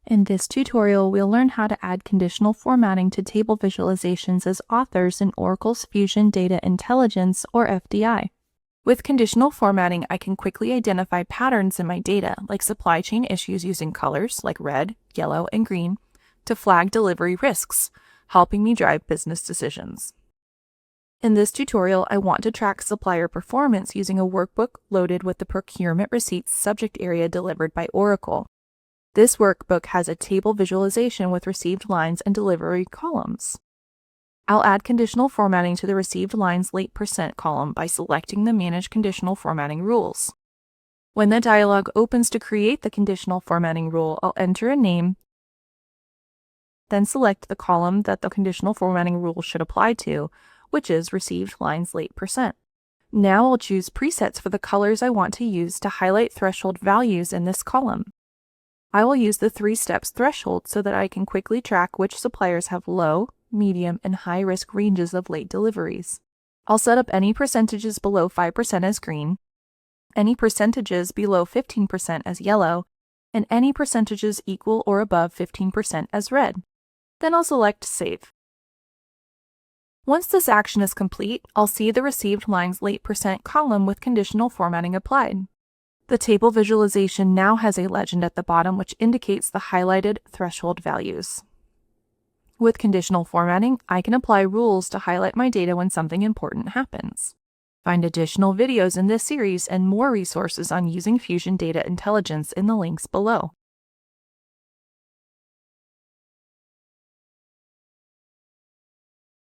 In this tutorial, we'll learn how to add conditional formatting to table visualizations as authors in Oracle's Fusion Data Intelligence, or FDI. With conditional formatting, I can quickly identify patterns in my data, like supply chain issues using colors like red, yellow, and green, to flag delivery risks, helping me drive business decisions. In this tutorial, I want to track supplier performance using a workbook loaded with the procurement receipts subject area delivered by Oracle. This workbook has a table visualization with received lines and delivery columns. I'll add conditional formatting to the received lines late % column by selecting the Manage Conditional Formatting rules. When the dialog opens to create the conditional formatting rule, I'll enter a name, then select the column that the conditional formatting rule should apply to, which is received lines late %. Now I'll choose presets for the colors I want to use to highlight threshold values in this column. I will use the 3 steps threshold so that I can quickly track which suppliers have low, medium, and high risk ranges of late deliveries. I'll set up any percentages below 5% as green, any percentages below 15% as yellow, and any percentages equal or above 15% as red. Then I'll select Save. Once this action is complete, I'll see the received lines late % column with conditional formatting applied. The table visualization now has a legend at the bottom which indicates the highlighted threshold values. With conditional formatting, I can apply rules to highlight my data when something important happens. Find additional videos in this series and more resources on using Fusion Data Intelligence in the links below.